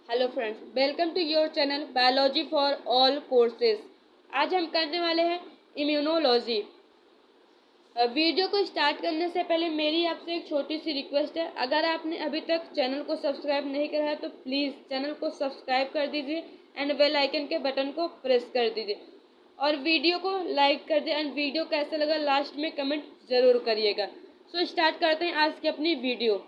Hello friends, welcome to your channel biology for all courses. आज हम करने वाले हैं इम्यूनोलॉजी। वीडियो को स्टार्ट करने से पहले मेरी आपसे एक छोटी सी रिक्वेस्ट है। अगर आपने अभी तक चैनल को सब्सक्राइब नहीं करा है तो प्लीज़ चैनल को सब्सक्राइब कर दीजिए एंड बेल आइकन के बटन को प्रेस कर दीजिए और वीडियो को लाइक कर दीजिए एंड वीडियो कैसा लगा लास्ट में कमेंट ज़रूर करिएगा। सो स्टार्ट करते हैं आज की अपनी वीडियो।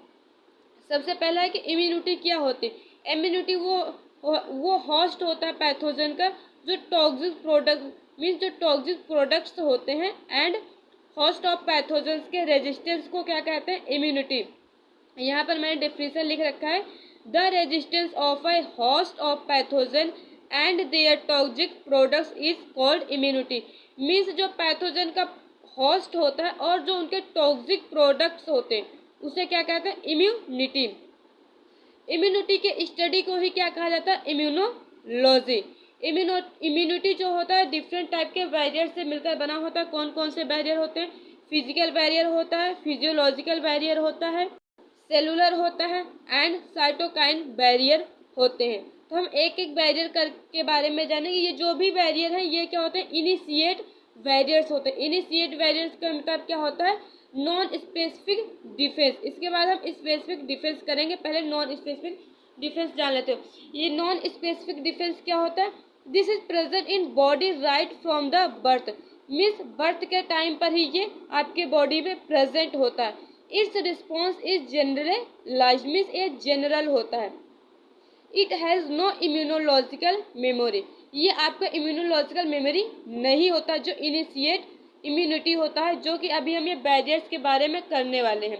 सबसे पहला है कि इम्यूनिटी क्या होती है। इम्यूनिटी वो होस्ट होता है पैथोजन का जो टॉक्सिक प्रोडक्ट मीन्स जो टॉक्सिक प्रोडक्ट्स होते हैं एंड होस्ट ऑफ पैथोजन्स के रेजिस्टेंस को क्या कहते हैं, इम्यूनिटी। यहाँ पर मैंने डिफिनेशन लिख रखा है, the resistance of a host of pathogen and their toxic products is called immunity. Means जो पैथोजन का होस्ट होता है और जो उनके टॉक्सिक प्रोडक्ट्स होते हैं उसे क्या कहते हैं, इम्यूनिटी। इम्यूनिटी के स्टडी को ही क्या कहा जाता है, इम्यूनोलॉजी। इम्यूनिटी जो होता है डिफरेंट टाइप के बैरियर से मिलकर बना होता है। कौन कौन से बैरियर होते हैं, फिजिकल बैरियर होता है, फिजियोलॉजिकल बैरियर होता है, सेलुलर होता है एंड साइटोकाइन बैरियर होते हैं। तो हम एक एक बैरियर के बारे में जानेंगे। ये जो भी बैरियर है ये क्या होते हैं, इनिशिएट बैरियर्स होते हैं। इनिशिएट बैरियर्स का मतलब क्या होता है, नॉन स्पेसिफिक डिफेंस। इसके बाद हम स्पेसिफिक डिफेंस करेंगे, पहले नॉन स्पेसिफिक डिफेंस जान लेते हो। ये नॉन स्पेसिफिक डिफेंस क्या होता है, this is present in body right from the birth. Means birth के टाइम पर ही ये आपके बॉडी में प्रेजेंट होता है। Its response is generalised, means ये जनरल होता है। It has no immunological memory, ये आपका इम्यूनोलॉजिकल मेमोरी नहीं होता जो इनिशिएट इम्यूनिटी होता है, जो कि अभी हम ये बैरियर्स के बारे में करने वाले हैं।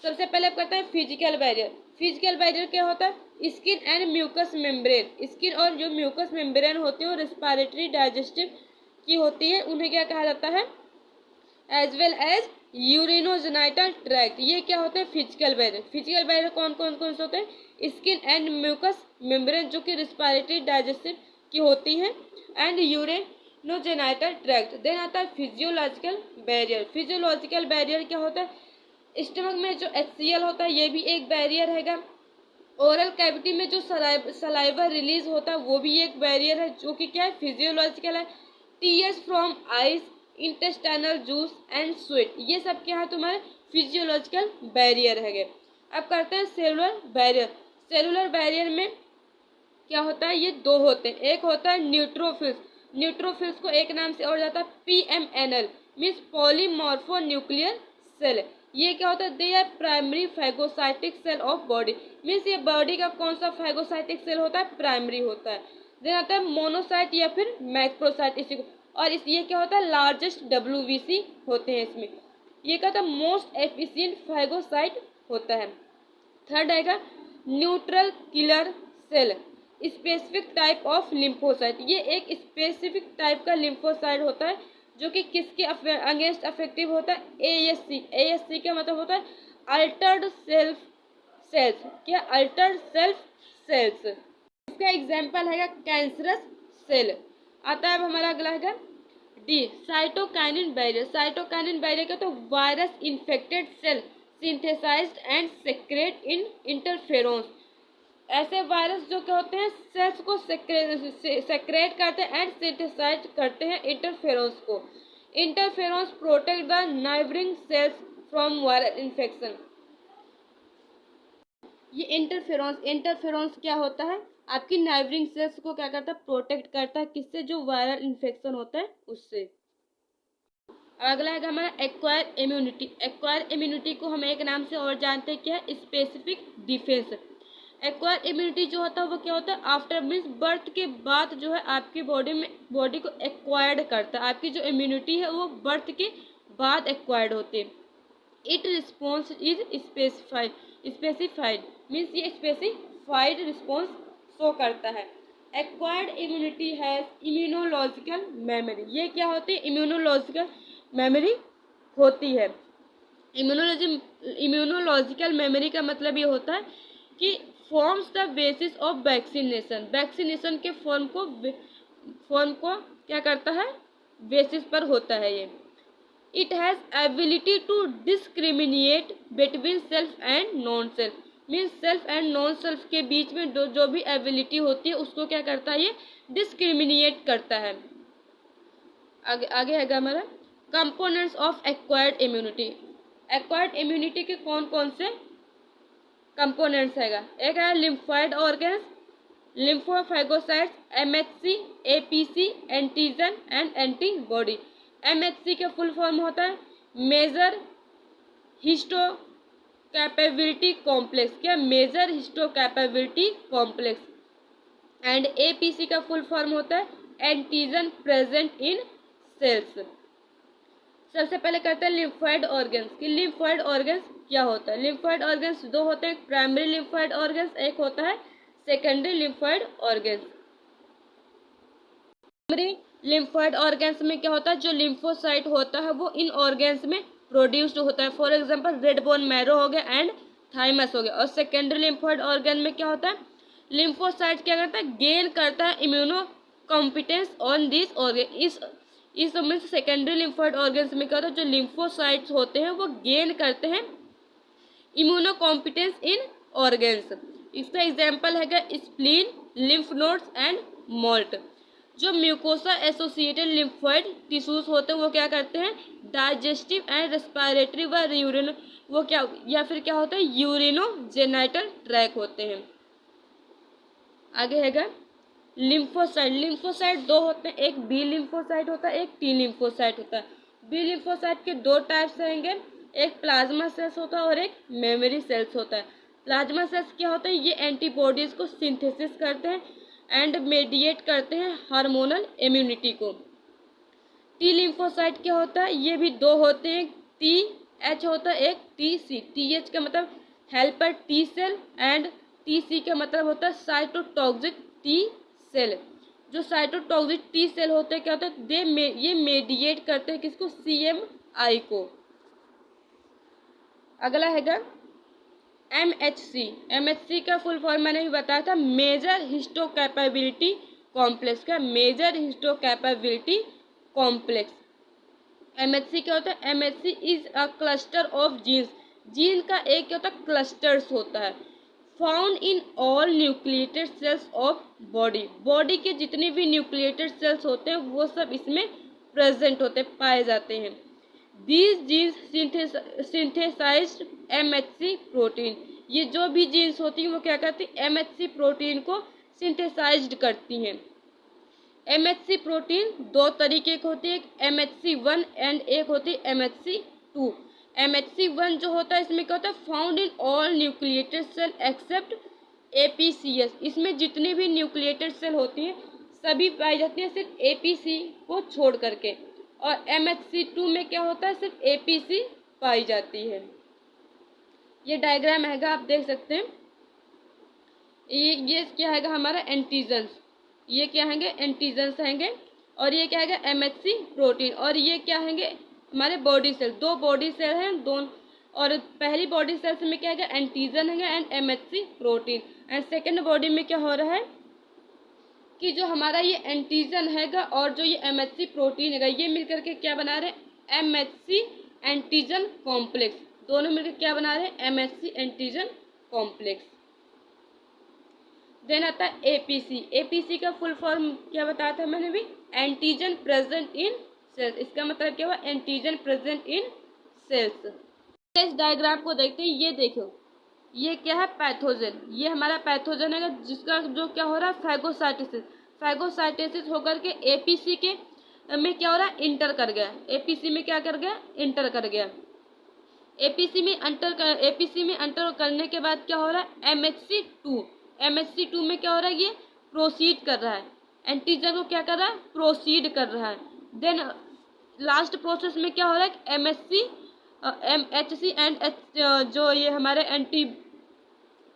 सबसे पहले आप करते हैं फिजिकल बैरियर। फिजिकल बैरियर क्या होता है, skin and mucus membrane. Skin और जो म्यूकस मेम्ब्रेन होते हैं वो रेस्पिरेटरी डाइजेस्टिव की होती है, उन्हें क्या कहा जाता है, as well as urinogenital tract. ये क्या होते हैं, फिजिकल बैरियर। फिजिकल बैरियर कौन कौन कौन से होते हैं, स्किन एंड म्यूकस मेम्ब्रेन जो कि रेस्पिरेटरी डाइजेस्टिव की होती हैं एंड यूरिनोजेनाइटल ट्रैक्ट। देन आता है फिजियोलॉजिकल बैरियर। फिजियोलॉजिकल बैरियर क्या होता है, स्टमक में जो HCl होता है ये भी एक बैरियर हैगा। ओरल कैविटी में जो सलाइवा रिलीज होता है वो भी एक बैरियर है जो कि क्या है, फिजियोलॉजिकल है। Tears from eyes, intestinal juice and sweat, ये सब क्या है तुम्हारे फिजियोलॉजिकल बैरियर है। अब करते हैं सेलुलर बैरियर। सेलुलर बैरियर में क्या होता है, ये दो होते हैं। एक होता है न्यूट्रोफिल्स। न्यूट्रोफिल्स को एक नाम से और जाता है PMNL, means polymorpho nuclear cell. ये क्या होता है, they are primary phagocytic cell of body. मीन्स ये बॉडी का कौन सा फैगोसाइटिक सेल होता है, प्राइमरी होता है। देन आता है मोनोसाइट या फिर मैक्रोसाइट, इसी को। और इस ये क्या होता है, लार्जेस्ट WBC होते हैं इसमें। ये क्या होता है, मोस्ट एफिशिएंट फैगोसाइट होता है। थर्ड आएगा neutral killer cell, specific type of lymphocyte. ये एक स्पेसिफिक टाइप का लिम्फोसाइट होता है जो कि किसके अगेंस्ट अफेक्टिव होता है, ASC। ASC का मतलब होता है अल्टर्ड सेल्फ सेल्स। क्या, अल्टर्ड सेल्फ सेल्स। इसका एग्जाम्पल है कैंसरस सेल। आता है अब हमारा अगला है D, cytokinin barrier. Cytokinin barrier का तो virus infected cell synthesised and secrete in interferons. ऐसे वायरस जो क्या होते हैं, सेल्स को सेक्रेट करते हैं एंड सिंथेसाइज करते हैं इंटरफेरोन्स को। Interferons protect the neighbouring cells from viral infection. ये इंटरफेरोन्स क्या होता है, आपकी नाइबरिंग सेल्स को क्या करता है, प्रोटेक्ट करता है। किससे, जो वायरल इन्फेक्शन होता है उससे। अगला है हमारा एक्वायर इम्यूनिटी। एक्वायर इम्यूनिटी को हम एक नाम से और जानते हैं, क्या, स्पेसिफिक डिफेंस। एक्वायर इम्यूनिटी जो होता है वो क्या होता है, आफ्टर मीन्स बर्थ के बाद जो है आपकी बॉडी को एक्वायर्ड करता है। आपकी जो इम्यूनिटी है वो बर्थ के बाद एक्वायर्ड होती है। It response is specified means ये स्पेसिफाइड रिस्पॉन्स शो करता है। Acquired immunity has immunological memory. ये क्या होती है, इम्यूनोलॉजिकल मेमोरी होती है। इम्यूनोलॉजिकल मेमोरी का मतलब ये होता है कि forms the basis of vaccination. Vaccination के फॉर्म को क्या करता है, बेसिस पर होता है ये। It has ability to discriminate between self and non self. Means self and non self के बीच में जो भी एबिलिटी होती है उसको क्या करता है, ये डिस्क्रिमिनेट करता है। आगे है हमारा components of acquired immunity. Acquired immunity के कौन कौन से कंपोनेंट्स हैगा, एक है lymphoid organs, lymphophagocytes, MHC, APC, antigen and antibody. MHC का फुल फॉर्म होता है मेजर हिस्टो कैपेबिलिटी कॉम्प्लेक्स, क्या major histo capability complex. And APC का फुल फॉर्म होता है एंटीजन प्रेजेंट इन सेल्स। सबसे पहले करते हैं लिम्फोइड ऑर्गन्स कि लिम्फोइड ऑर्गन्स क्या होता है। लिम्फोइड ऑर्गन्स दो होते हैं, प्राइमरी लिम्फोइड ऑर्गन्स, एक होता है secondary lymphoid organs. Primary lymphoid organs में क्या होता है, जो लिम्फोसाइट होता है वो इन ऑर्गन्स में प्रोड्यूस्ड होता है, for example red bone marrow हो गया एंड थाइमस हो गया। और सेकेंडरी लिम्फोइड ऑर्गन में क्या होता है, लिम्फोसाइट क्या करता है, गेन करता है immuno competence on this organ. इस में सेकेंडरी लिम्फोइड ऑर्गन्स में क्या होता है, जो लिम्फोसाइट्स होते हैं वो गेन करते हैं इम्यूनो कॉम्पिटेंस इन ऑर्गन्स। इसका एग्जाम्पल है spleen, lymph nodes and moult. जो म्यूकोसा एसोसिएटेड लिम्फोइड टिश्यूज होते हैं वो क्या करते हैं, डाइजेस्टिव एंड रेस्पिरेटरी व यूरिनो वो क्या या फिर क्या होता है यूरिनोजेनाइटल ट्रैक होते हैं। आगे हैगा लिम्फोसाइट। लिम्फोसाइट दो होते हैं, एक बी लिम्फोसाइट होता है, एक टी लिम्फोसाइट होता है। बी लिम्फोसाइट के दो टाइप्स रहेंगे, एक प्लाज्मा सेल्स होता है और एक मेमोरी सेल्स होता है। प्लाज्मा सेल्स क्या होता है, ये एंटीबॉडीज को सिंथेसिस करते हैं एंड मेडिएट करते हैं हार्मोनल इम्यूनिटी को। टी लिम्फोसाइट क्या होता है, ये भी दो होते हैं, टी एच होता है, एक टी सी। टी एच का मतलब helper T cell and T C का मतलब होता है साइटोटॉक्सिक टी सेल। जो साइटोटॉक्सिक टी सेल होते हैं क्या होता है, ये मेडिएट करते हैं किसको, CMI को। अगला हैगा MHC। MHC का फुल फॉर्म मैंने भी बताया था, मेजर हिस्टो कैपेबिलिटी कॉम्प्लेक्स का, major histo capability complex. MHC क्या होता है, MHC is a cluster of genes. Gene का एक क्या होता है, क्लस्टर्स होता है, found in all nucleated cells of body. Body के जितने भी न्यूक्लिएटेड सेल्स होते हैं वो सब इसमें प्रेजेंट होते पाए जाते हैं। These genes synthesized MHC protein. ये जो भी जीन्स होती हैं वो क्या करती हैं, MHC प्रोटीन को सिंथेसाइज्ड करती हैं। MHC प्रोटीन दो तरीके की होती है, एक MHC1 एंड एक होती है MHC2। MHC1 जो होता है इसमें क्या होता है, found in all nucleated cell except APCS। इसमें जितनी भी न्यूक्लिएटेड सेल होती हैं सभी पाई जाती हैं सिर्फ APC को छोड़ करके। और MHC2 में क्या होता है, सिर्फ APC पाई जाती है। ये डायग्राम हैगा, आप देख सकते हैं। ये क्या हैगा हमारा एंटीजन्स, ये क्या हैंगे एंटीजन्स हैंगे, और ये क्या हैगा MHC प्रोटीन। और ये क्या हैंगे हमारे बॉडी सेल, दो बॉडी सेल हैं दोनों। और पहली बॉडी सेल्स में क्या हैगा एंटीजन हैगा and MHC protein. And second body में क्या हो रहा है कि जो हमारा ये एंटीजन हैगा और जो ये MHC प्रोटीन हैगा ये मिलकर के क्या बना रहे हैं, MHC एंटीजन कॉम्प्लेक्स। दोनों मिलकर क्या बना रहे हैं, MHC एंटीजन कॉम्प्लेक्स। देन आता है APC। APC का फुल फॉर्म क्या बताया था मैंने भी, एंटीजन प्रेजेंट इन सेल्स। इसका मतलब क्या हुआ, एंटीजन प्रेजेंट इन सेल्स। इस डायग्राम को देखते हैं, ये देखो ये क्या है पैथोजन। ये हमारा पैथोजन है जिसका जो क्या हो रहा है फैगोसाइटोसिस। फैगोसाइटोसिस होकर के APC के में क्या हो रहा है, इंटर कर गया। APC में क्या कर गया, इंटर कर गया। APC में अंटर करने के बाद क्या हो रहा है, MHC2 में क्या हो रहा है, ये प्रोसीड कर रहा है, एंटीजन को क्या कर रहा है, प्रोसीड कर रहा है। देन लास्ट प्रोसेस में क्या हो रहा है, MHC एंड जो ये हमारे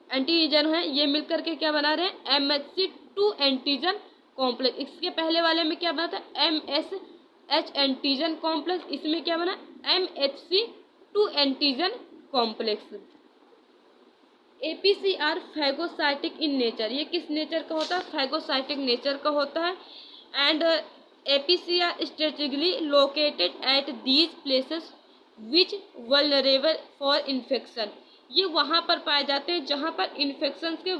एंटीजन है ये मिलकर के क्या बना रहे हैं, MHC2 एंटीजन कॉम्प्लेक्स। इसके पहले वाले में क्या बना था, MSH एंटीजन कॉम्प्लेक्स। इसमें क्या बना, MHC2 antigen complex. APC are phagocytic in nature. ये किस नेचर का होता है, फैगोसाइटिक नेचर का होता है। And APC are strategically located at these places which vulnerable for infection. ये वहाँ पर पाए जाते हैं जहाँ पर इन्फेक्शन के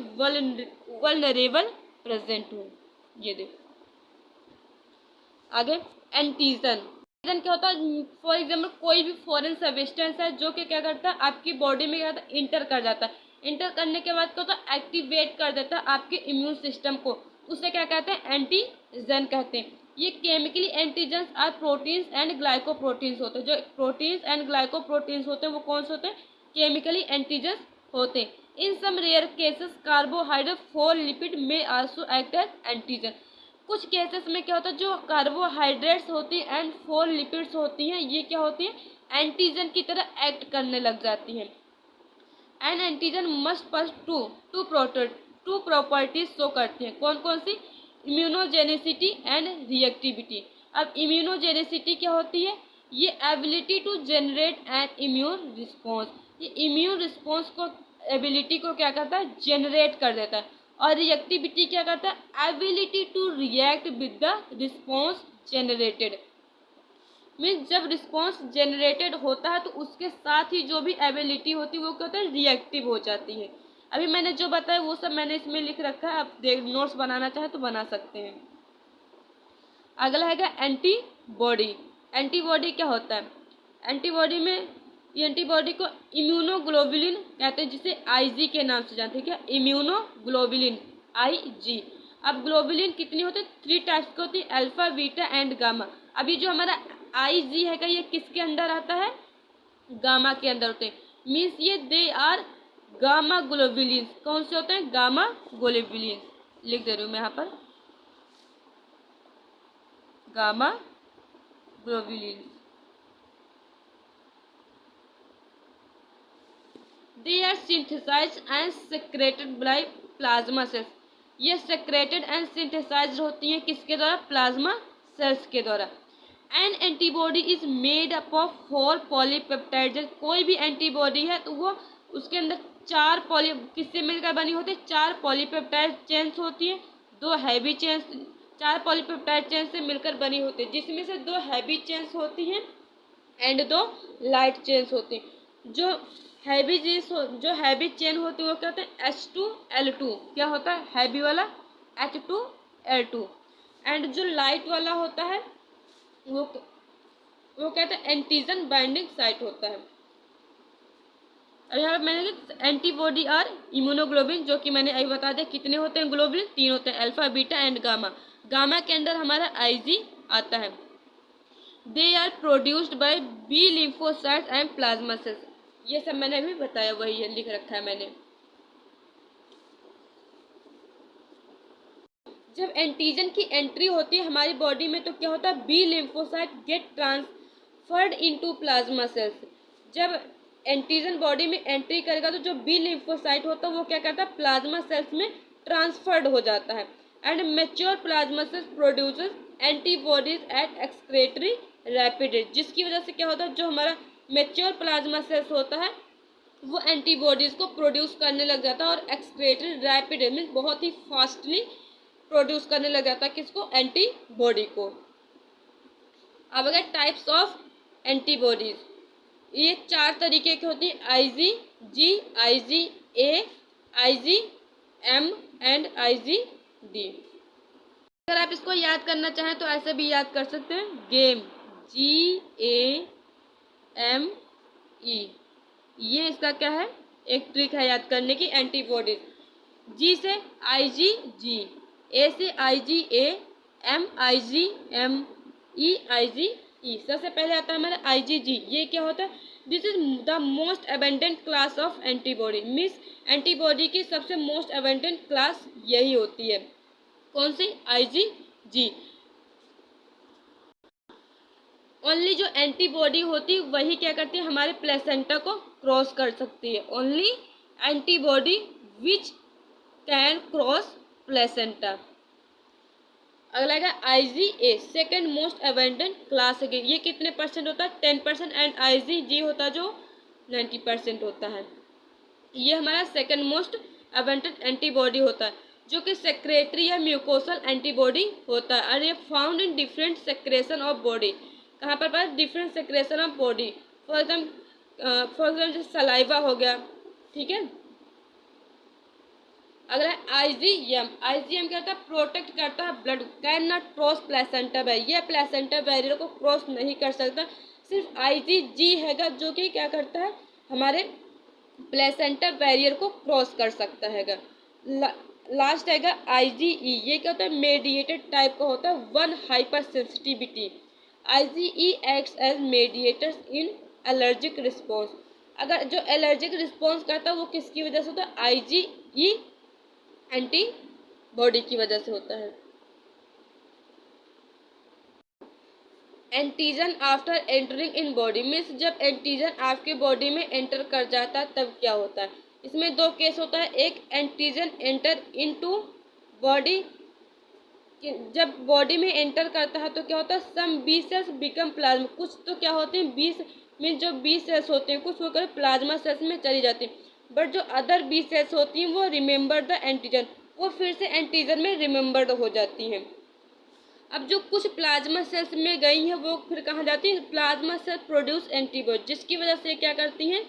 वल्नरेबल प्रेजेंट हो। ये देखो आगे एंटीजन। एंटीजन क्या होता है? फॉर एग्जाम्पल कोई भी फॉरेन सब्सटेंस है जो कि क्या करता है आपकी बॉडी में क्या होता है इंटर कर जाता है। इंटर करने के बाद क्या होता है एक्टिवेट कर देता है आपके इम्यून सिस्टम को, उसे क्या कहते हैं? एंटीजन कहते हैं। ये chemically antigen are proteins and glycoproteins होते हैं। जो प्रोटीन्स एंड ग्लाइकोप्रोटीन्स होते हैं वो कौन से होते हैं? केमिकली एंटीजन होते हैं। In some rare cases carbohydrate for lipid में आल्सो एक्ट एज एंटीजन। कुछ केसेस में क्या होता है जो कार्बोहाइड्रेट्स होती हैं एंड फोर लिपिड्स होती हैं ये क्या होती है एंटीजन की तरह एक्ट करने लग जाती हैं। And antigen must pass two properties show करती हैं। कौन कौन सी? Immunogenicity and reactivity. अब इम्यूनोजेनिसिटी क्या होती है? ये ability to generate an immune response. ये इम्यून रिस्पॉन्स को एबिलिटी को क्या करता है? जनरेट कर देता है। और रिएक्टिविटी क्या करता है? Ability to react with the response generated. Means जब रिस्पॉन्स जनरेटेड होता है तो उसके साथ ही जो भी एबिलिटी होती है वो क्या होता है? रिएक्टिव हो जाती है। अभी मैंने जो बताया वो सब मैंने इसमें लिख रखा है, आप देख नोट्स बनाना चाहे तो बना सकते हैं। अगला है एंटीबॉडी। एंटीबॉडी क्या होता है? एंटीबॉडी में ये एंटीबॉडी को इम्यूनोग्लोबुलिन कहते हैं जिसे आईजी के नाम से जानते हैं। क्या? Immunoglobulin IG. अब ग्लोबुलिन कितनी होती है? 3 टाइप्स की होती है, अल्फा बीटा एंड गामा। अब ये जो हमारा आईजी है ये किसके अंदर आता है? गामा के अंदर होते हैं। मीन्स ये दे आर गामा ग्लोबुलिन। कौन से होते हैं? Gamma globulin. लिख दे रही हूँ मैं यहाँ पर gamma globulin. They are synthesized and secreted by plasma cells. ये secreted and synthesized होती हैं किसके द्वारा? प्लाज्मा सेल्स के द्वारा। An antibody is made up of 4 polypeptides। कोई भी एंटीबॉडी है तो वो उसके अंदर 4 किससे मिलकर बनी होती है? 4 पॉलीपेप्टाइड चेन्स होती है, 2 हैवी चेन्स, 4 पॉलीपेप्टाइड चेन से मिलकर बनी होती है जिसमें से 2 हैवी चेन्स होती हैं एंड 2 लाइट चेन्स होती हैं। जो हैवी चेन होती है वो क्या होता है? H2L2। क्या होता है? हैवी वाला H2L2। एंड जो लाइट वाला होता है वो कहते हैं एंटीजन बाइंडिंग साइट होता है। अब यहाँ पर मैंने एंटीबॉडी और इम्यूनोग्लोबिन जो कि मैंने अभी बता दिया कितने होते हैं ग्लोबिन? 3 होते हैं, alpha beta and gamma. Gamma के अंदर हमारा आईजी आता है। They are produced by B lymphocytes and plasma cells. ये सब मैंने अभी बताया, वही लिख रखा है मैंने। जब एंटीजन की एंट्री होती है हमारी बॉडी में तो क्या होता है? B lymphocyte get transferred into plasma cells. जब एंटीजन बॉडी में एंट्री करेगा तो जो बी लिम्फोसाइट होता है वो क्या करता है? प्लाज्मा सेल्स में ट्रांसफर्ड हो जाता है। And mature plasma cells produces antibodies at excretory rapid rate. जिसकी वजह से क्या होता है? जो हमारा मेच्योर प्लाज्मा सेल्स होता है वो एंटीबॉडीज को प्रोड्यूस करने लग जाता है और एक्सक्रेटरी रैपिड मीन्स बहुत ही फास्टली प्रोड्यूस करने लग जाता है किसको? एंटीबॉडी को। अब अगर टाइप्स ऑफ एंटीबॉडीज, ये 4 तरीके की होती है, IgG, IgA, IgM and IgD। अगर आप इसको याद करना चाहें तो ऐसे भी याद कर सकते हैं, गेम GAME। ये इसका क्या है? एक ट्रिक है याद करने की। एंटीबॉडीज जी से IgG, A से IgA, M IgM, E IgE। सबसे पहले आता है हमारा IgG। ये क्या होता है? This is the most abundant class of antibody. Means antibody की सबसे मोस्ट अबेंडेंट क्लास यही होती है। कौन सी? IgG। ओनली जो एंटीबॉडी होती है वही क्या करती है? हमारे प्लेसेंटा को क्रॉस कर सकती है। Only antibody which can cross placenta. अगला है IgA, second most abundant class है। ये कितने परसेंट होता है? 10%। एंड IgG होता है जो 90% होता है। ये हमारा सेकेंड मोस्ट अबेंडेंट एंटीबॉडी होता है जो कि सेक्रेटरी या म्यूकोसल एंटीबॉडी होता है। और ये found in different secretion of body. कहाँ पर? Different secretion of body. For example जैसे सलाइवा हो गया, ठीक है। अगला है आईजीएम। आईजीएम क्या होता है? प्रोटेक्ट करता है blood, can not cross placenta barrier, ये प्लेसेंटा बैरियर को क्रॉस नहीं कर सकता। सिर्फ आईजीजी हैगा जो कि क्या करता है, हमारे प्लेसेंटा बैरियर को क्रॉस कर सकता हैगा। लास्ट हैगा आईजीई, ये क्या होता है? मेडिएटेड टाइप का होता है, one hyper sensitivity. IgE acts as mediators in allergic response. अगर जो एलर्जिक रिस्पॉन्स करता है वो किसकी वजह से होता है? आईजीई एंटीबॉडी की वजह से होता है। Antigen after entering in body means जब एंटीजन आपके बॉडी में एंटर कर जाता है तब क्या होता है? इसमें दो केस होता है। एक, एंटीजन एंटर इनटू बॉडी, जब बॉडी में एंटर करता है तो क्या होता है? Some B cells become plasma, कुछ तो क्या होते हैं, बी मीन्स जो बी सेल्स होते हैं कुछ होकर प्लाज्मा सेल्स में चली जाती हैं, बट जो अदर बी सेल्स होती हैं वो रिमेंबर द एंटीजन, वो फिर से एंटीजन में रिमेंबर्ड हो जाती हैं। अब जो कुछ प्लाज्मा सेल्स में गई हैं वो फिर कहाँ जाती हैं? प्लाज्मा सेल प्रोड्यूस एंटीबॉडी, जिसकी वजह से क्या करती हैं,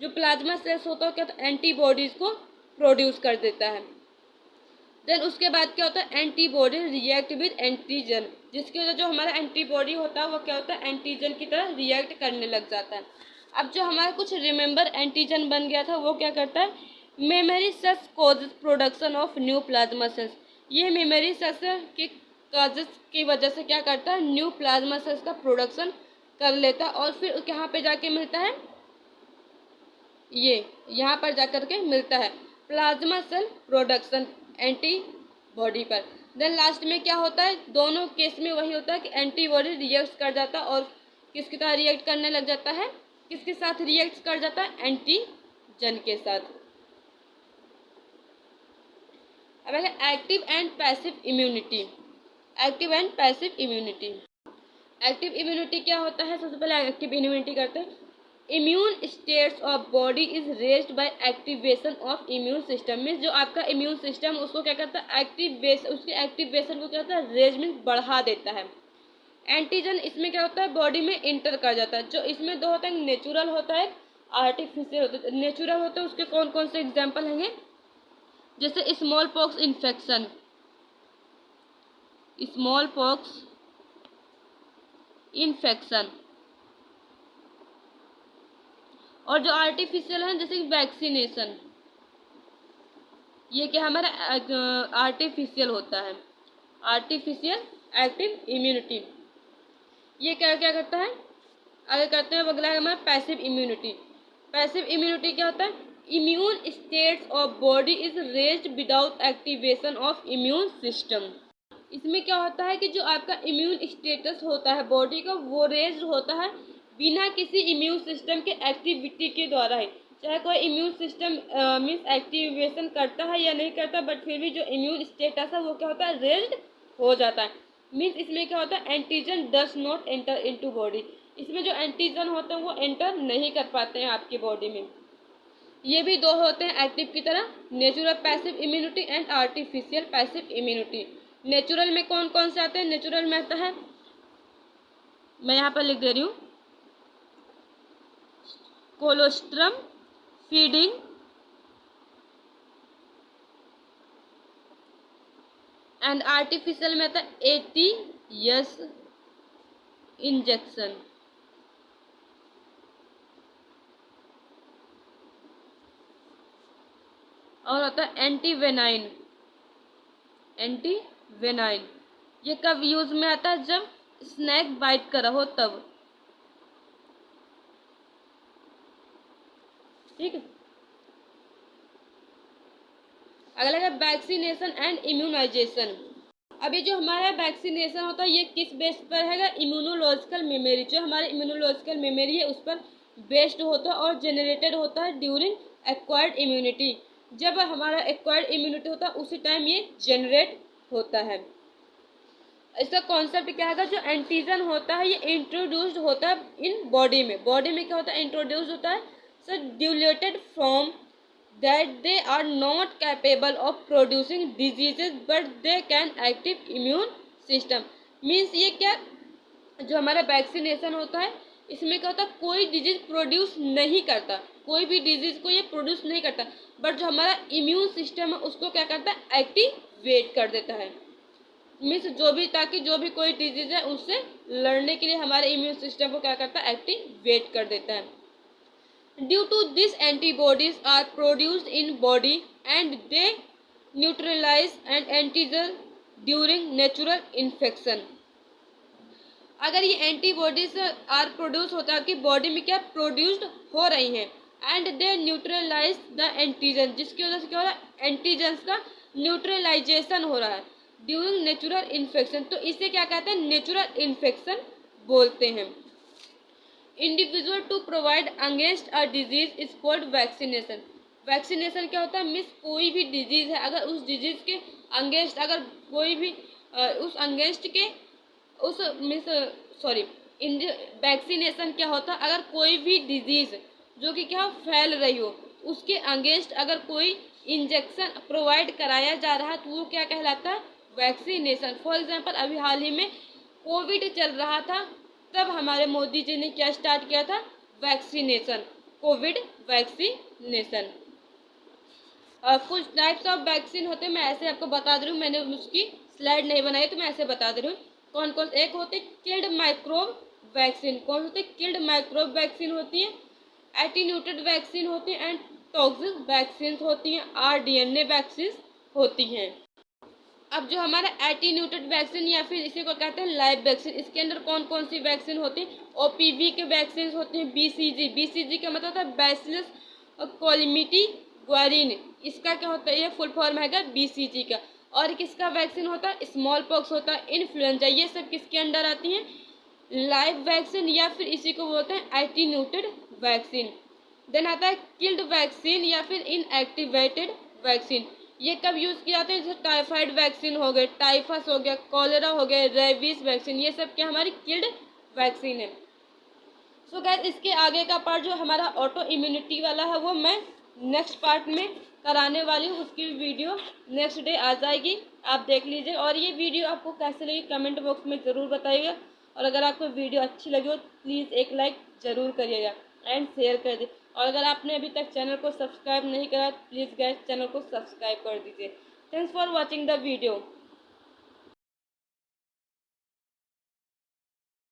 जो प्लाज्मा सेल्स होता है क्या होता है? एंटीबॉडीज को प्रोड्यूस कर देता है। देन उसके बाद क्या होता है? एंटीबॉडी रिएक्ट विद एंटीजन, जिसकी वजह जो हमारा एंटीबॉडी होता है वो क्या होता है? एंटीजन की तरह रिएक्ट करने लग जाता है। अब जो हमारा कुछ रिमेंबर एंटीजन बन गया था वो क्या करता है? Memory cells causes production of new plasma cells, ये मेमोरी सेल्स के कॉजेज की वजह से क्या करता है? न्यू प्लाज्मा सेल्स का प्रोडक्शन कर लेता है और फिर यहाँ पे जाके मिलता है, ये यहाँ पर जाकर के मिलता है प्लाज्मा सेल प्रोडक्शन एंटीबॉडी पर। देन लास्ट में क्या होता है? दोनों केस में वही होता है कि एंटीबॉडी रिएक्ट कर जाता है और किसकी तरह रिएक्ट करने लग जाता है? किसके साथ रिएक्ट कर जाता है? एंटीजन के साथ। अब active and passive immunity. Active and passive immunity. Active immunity क्या होता है? सबसे पहले एक्टिव इम्यूनिटी करते हैं। Immune states of body is raised bye activation of immune system, means जो आपका इम्यून सिस्टम उसको क्या करता है? एक्टिवेशन, उसके एक्टिवेशन को क्या होता है? रेज मीन्स बढ़ा देता है। एंटीजन इसमें क्या होता है? बॉडी में इंटर कर जाता है। जो इसमें दो होता है, नेचुरल होता है, आर्टिफिशियल होता है। नेचुरल होता है उसके कौन कौन से एग्जाम्पल होंगे? जैसे small pox infection, small pox infection, और जो आर्टिफिशियल है जैसे वैक्सीनेशन, ये क्या हमारा आर्टिफिशियल होता है, आर्टिफिशियल एक्टिव इम्यूनिटी। ये क्या क्या करता है? आगे करते हैं, अगला है हमारा पैसिव इम्यूनिटी। पैसिव इम्यूनिटी क्या होता है? Immune states of body is raised without activation of immune system. इसमें क्या होता है कि जो आपका इम्यून स्टेटस होता है बॉडी का वो रेज्ड होता है बिना किसी इम्यून सिस्टम के एक्टिविटी के द्वारा है। चाहे कोई इम्यून सिस्टम मीन्स एक्टिवेशन करता है या नहीं करता, बट फिर भी जो इम्यून स्टेटस है वो क्या होता है? रेज्ड हो जाता है। मीन्स इसमें क्या होता है? Antigen does not enter into body, इसमें जो एंटीजन होते हैं वो एंटर नहीं कर पाते हैं आपकी बॉडी में। ये भी दो होते हैं एक्टिव की तरह, natural passive immunity and artificial passive immunity. Natural में कौन कौन से आते हैं? नेचुरल में आता है, मैं यहाँ पर लिख दे रही हूँ, कोलोस्ट्रम फीडिंग, एंड आर्टिफिशियल में आता है एटीएस इंजेक्शन। और होता है एंटीवेनाइन, एंटीवेनाइन ये कब यूज में आता है? जब स्नैक बाइट करा हो तब, ठीक है। अगला है वैक्सीनेशन एंड इम्यूनाइजेशन। अब ये जो हमारा वैक्सीनेशन होता है ये किस बेस पर है? इम्यूनोलॉजिकल मेमोरी, जो हमारी इम्यूनोलॉजिकल मेमोरी है उस पर बेस्ड होता है और जनरेटेड होता है ड्यूरिंग एक्वायर्ड इम्यूनिटी। जब हमारा एक्वायर्ड इम्यूनिटी होता है उसी टाइम ये जनरेट होता है। इसका कॉन्सेप्ट क्या है? जो एंटीजन होता है ये इंट्रोड्यूस्ड होता है इन बॉडी में, बॉडी में क्या होता है? इंट्रोड्यूस होता है सो ड्यूलेटेड from that they are not capable of producing diseases but they can active immune system। Means ये क्या, जो हमारा वैक्सीनेशन होता है इसमें क्या होता है? कोई डिजीज प्रोड्यूस नहीं करता कोई भी डिजीज़ को ये प्रोड्यूस नहीं करता, बट जो हमारा इम्यून सिस्टम है उसको क्या करता है, एक्टिवेट कर देता है। मीन्स जो भी, ताकि जो भी कोई डिजीज़ है उससे लड़ने के लिए हमारे इम्यून सिस्टम को क्या करता है, एक्टिवेट कर देता है। Due to this antibodies are produced in body and they neutralise and antigen during natural infection. अगर ये एंटीबॉडीज आर प्रोड्यूस होता है कि बॉडी में क्या प्रोड्यूस्ड हो रही हैं, and they neutralise the antigen, जिसकी वजह से क्या हो रहा है, एंटीजन्स का न्यूट्रलाइजेशन हो रहा है ड्यूरिंग नेचुरल इन्फेक्शन। तो इसे क्या कहते हैं, नेचुरल इन्फेक्शन बोलते हैं। Individual to provide against a disease is called vaccination. Vaccination क्या होता है, मिस कोई भी डिजीज है, अगर उस डिजीज के अगेंस्ट, अगर कोई भी उस अगेंस्ट के उस मिस सॉरी इन वैक्सीनेशन क्या होता है, अगर कोई भी डिजीज जो कि क्या फैल रही हो उसके अगेंस्ट अगर कोई इंजेक्शन प्रोवाइड कराया जा रहा है तो वो क्या कहलाता है, वैक्सीनेशन। फॉर एग्जांपल अभी हाल ही में कोविड चल रहा था, तब हमारे मोदी जी ने क्या स्टार्ट किया था, वैक्सीनेशन, कोविड वैक्सीनेशन। कुछ टाइप्स ऑफ वैक्सीन होते हैं, मैं ऐसे आपको बता दे रही हूँ, मैंने उसकी स्लाइड नहीं बनाई तो मैं ऐसे बता दे रही हूँ कौन कौन। एक होते किल्ड माइक्रोब वैक्सीन, कौन होते, किल्ड माइक्रोब वैक्सीन होती है, एटीन्यूटेड वैक्सीन होती है, एंड टॉक्सिक वैक्सीन होती हैं, आरडीएनए वैक्सीन होती हैं। अब जो हमारा एटीन्यूटेड वैक्सीन या फिर इसी को कहते हैं लाइव वैक्सीन, इसके अंदर कौन कौन सी वैक्सीन होती है, ओपीवी के वैक्सीन होती हैं, बीसीजी, बीसीजी का मतलब होता है बैसिलस कोलिमिटी ग्वारिन, इसका क्या होता है, ये फुल फॉर्म है बीसीजी का। और किसका वैक्सीन होता है, स्मॉल पॉक्स होता है, इन्फ्लुएंजा, ये सब किसके अंडर आती हैं, लाइव वैक्सीन या फिर इसी को बोलते हैं एटीन्यूटेड वैक्सीन। देन आता है किल्ड वैक्सीन या फिर इनएक्टिवेटेड वैक्सीन, ये कब यूज़ किया जाता है, जैसे टाइफाइड वैक्सीन हो गए, टाइफस हो गया, कॉलेरा हो गया, रेबीज वैक्सीन, ये सब क्या हमारी किल्ड वैक्सीन है। सो गाइस इसके आगे का पार्ट जो हमारा ऑटो इम्यूनिटी वाला है वो मैं नेक्स्ट पार्ट में कराने वाली हूँ, उसकी वीडियो नेक्स्ट डे आ जाएगी, आप देख लीजिए। और ये वीडियो आपको कैसे लगी कमेंट बॉक्स में ज़रूर बताइएगा, और अगर आपको वीडियो अच्छी लगी हो प्लीज़ एक लाइक ज़रूर करिएगा एंड शेयर कर दीजिए। और अगर आपने अभी तक चैनल को सब्सक्राइब नहीं करा प्लीज़ गाइस चैनल को सब्सक्राइब कर दीजिए। Thanks for watching the video.